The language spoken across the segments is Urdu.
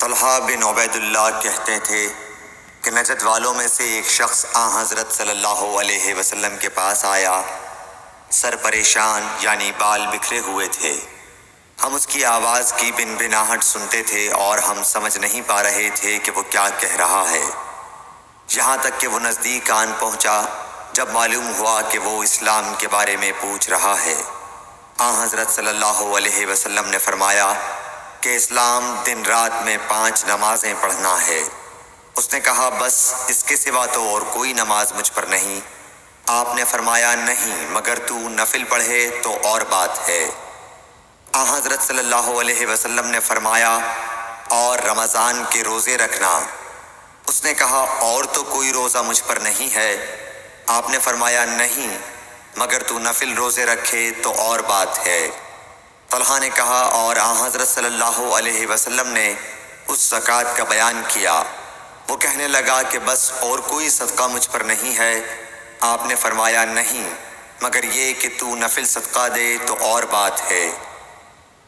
طلحہ بن عبید اللہ کہتے تھے کہ نجد والوں میں سے ایک شخص حضرت صلی اللہ علیہ وسلم کے پاس آیا، سر پریشان یعنی بال بکھرے ہوئے تھے۔ ہم اس کی آواز کی بن بناہٹ سنتے تھے اور ہم سمجھ نہیں پا رہے تھے کہ وہ کیا کہہ رہا ہے، یہاں تک کہ وہ نزدیک آن پہنچا جب معلوم ہوا کہ وہ اسلام کے بارے میں پوچھ رہا ہے۔ حضرت صلی اللہ علیہ وسلم نے فرمایا کہ اسلام دن رات میں 5 نمازیں پڑھنا ہے۔ اس نے کہا بس اس کے سوا تو اور کوئی نماز مجھ پر نہیں۔ آپ نے فرمایا نہیں مگر تو نفل پڑھے تو اور بات ہے۔ حضرت صلی اللہ علیہ وسلم نے فرمایا اور رمضان کے روزے رکھنا۔ اس نے کہا اور تو کوئی روزہ مجھ پر نہیں ہے۔ آپ نے فرمایا نہیں مگر تو نفل روزے رکھے تو اور بات ہے۔ طلحہ نے کہا اور حضرت صلی اللہ علیہ وسلم نے اس زکوٰۃ کا بیان کیا۔ وہ کہنے لگا کہ بس اور کوئی صدقہ مجھ پر نہیں ہے۔ آپ نے فرمایا نہیں مگر یہ کہ تو نفل صدقہ دے تو اور بات ہے۔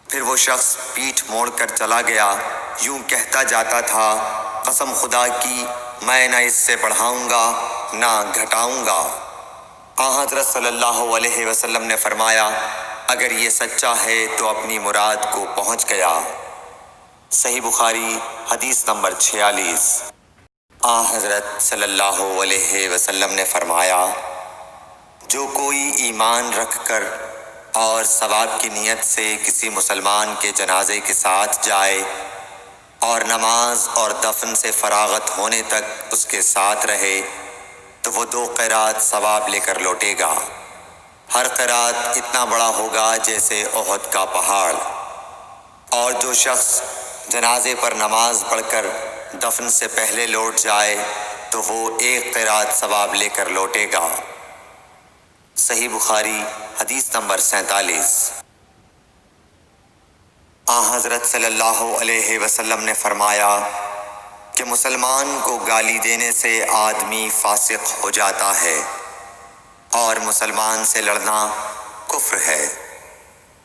پھر وہ شخص پیٹھ موڑ کر چلا گیا، یوں کہتا جاتا تھا قسم خدا کی میں نہ اس سے بڑھاؤں گا نہ گھٹاؤں گا۔ حضرت صلی اللہ علیہ وسلم نے فرمایا اگر یہ سچا ہے تو اپنی مراد کو پہنچ گیا۔ صحیح بخاری حدیث نمبر 46۔ حضرت صلی اللہ علیہ وسلم نے فرمایا جو کوئی ایمان رکھ کر اور ثواب کی نیت سے کسی مسلمان کے جنازے کے ساتھ جائے اور نماز اور دفن سے فراغت ہونے تک اس کے ساتھ رہے تو وہ 2 قیرات ثواب لے کر لوٹے گا۔ ہر قیرات اتنا بڑا ہوگا جیسے احد کا پہاڑ۔ اور جو شخص جنازے پر نماز پڑھ کر دفن سے پہلے لوٹ جائے تو وہ 1 قیرات ثواب لے کر لوٹے گا۔ صحیح بخاری حدیث نمبر 47۔ حضرت صلی اللہ علیہ وسلم نے فرمایا کہ مسلمان کو گالی دینے سے آدمی فاسق ہو جاتا ہے اور مسلمان سے لڑنا کفر ہے۔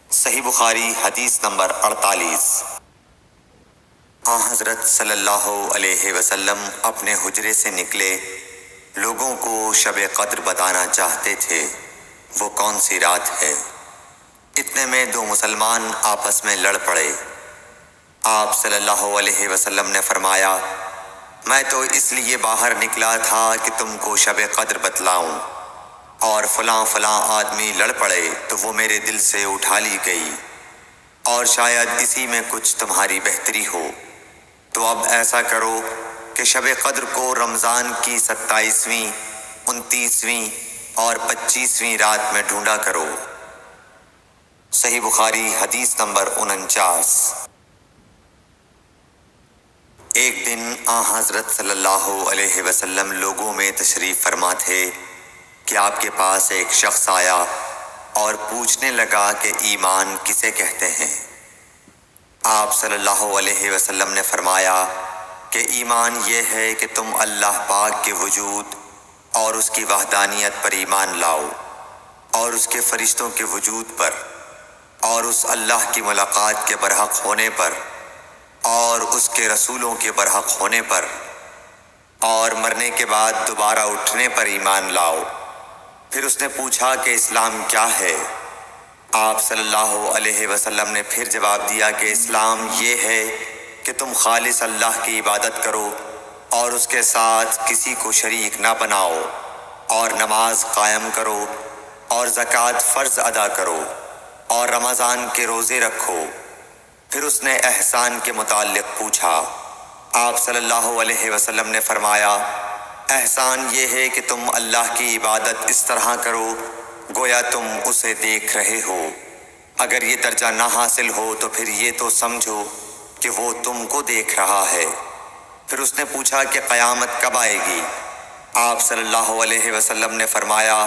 صحیح بخاری حدیث نمبر 48۔ حضرت صلی اللہ علیہ وسلم اپنے حجرے سے نکلے، لوگوں کو شب قدر بتانا چاہتے تھے وہ کون سی رات ہے۔ اتنے میں 2 مسلمان آپس میں لڑ پڑے۔ آپ صلی اللہ علیہ وسلم نے فرمایا میں تو اس لیے باہر نکلا تھا کہ تم کو شب قدر بتلاؤں، اور فلاں فلاں آدمی لڑ پڑے تو وہ میرے دل سے اٹھا لی گئی، اور شاید اسی میں کچھ تمہاری بہتری ہو، تو اب ایسا کرو کہ شب قدر کو رمضان کی 27ویں، 29ویں اور 25ویں رات میں ڈھونڈا کرو۔ صحیح بخاری حدیث نمبر 49۔ ایک دن حضرت صلی اللہ علیہ وسلم لوگوں میں تشریف فرما تھے کہ آپ کے پاس ایک شخص آیا اور پوچھنے لگا کہ ایمان کسے کہتے ہیں۔ آپ صلی اللہ علیہ وسلم نے فرمایا کہ ایمان یہ ہے کہ تم اللہ پاک کے وجود اور اس کی وحدانیت پر ایمان لاؤ، اور اس کے فرشتوں کے وجود پر، اور اس اللہ کی ملاقات کے برحق ہونے پر، اور اس کے رسولوں کے برحق ہونے پر، اور مرنے کے بعد دوبارہ اٹھنے پر ایمان لاؤ۔ پھر اس نے پوچھا کہ اسلام کیا ہے؟ آپ صلی اللہ علیہ وسلم نے پھر جواب دیا کہ اسلام یہ ہے کہ تم خالص اللہ کی عبادت کرو اور اس کے ساتھ کسی کو شریک نہ بناؤ، اور نماز قائم کرو، اور زکوٰۃ فرض ادا کرو، اور رمضان کے روزے رکھو۔ پھر اس نے احسان کے متعلق پوچھا۔ آپ صلی اللہ علیہ وسلم نے فرمایا احسان یہ ہے کہ تم اللہ کی عبادت اس طرح کرو گویا تم اسے دیکھ رہے ہو۔ اگر یہ درجہ نہ حاصل ہو تو پھر یہ تو سمجھو کہ وہ تم کو دیکھ رہا ہے۔ پھر اس نے پوچھا کہ قیامت کب آئے گی؟ آپ صلی اللہ علیہ وسلم نے فرمایا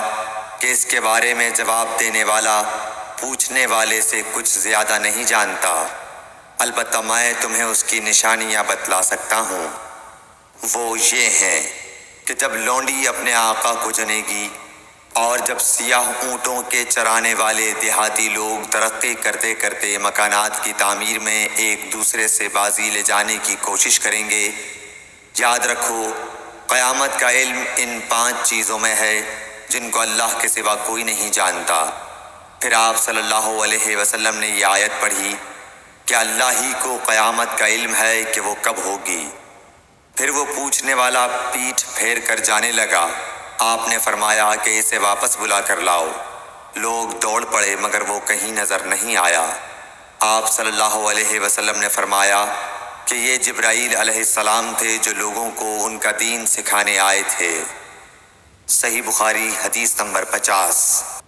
کہ اس کے بارے میں جواب دینے والا پوچھنے والے سے کچھ زیادہ نہیں جانتا، البتہ میں تمہیں اس کی نشانیاں بتلا سکتا ہوں۔ وہ یہ ہیں کہ جب لونڈی اپنے آقا کو جنے گی اور جب سیاہ اونٹوں کے چرانے والے دیہاتی لوگ ترقی کرتے کرتے مکانات کی تعمیر میں ایک دوسرے سے بازی لے جانے کی کوشش کریں گے، یاد رکھو قیامت کا علم ان 5 چیزوں میں ہے جن کو اللہ کے سوا کوئی نہیں جانتا۔ پھر آپ صلی اللہ علیہ وسلم نے یہ آیت پڑھی کہ اللہ ہی کو قیامت کا علم ہے کہ وہ کب ہوگی۔ پھر وہ پوچھنے والا پیٹھ پھیر کر جانے لگا۔ آپ نے فرمایا کہ اسے واپس بلا کر لاؤ۔ لوگ دوڑ پڑے مگر وہ کہیں نظر نہیں آیا۔ آپ صلی اللہ علیہ وسلم نے فرمایا کہ یہ جبرائیل علیہ السلام تھے جو لوگوں کو ان کا دین سکھانے آئے تھے۔ صحیح بخاری حدیث نمبر 50۔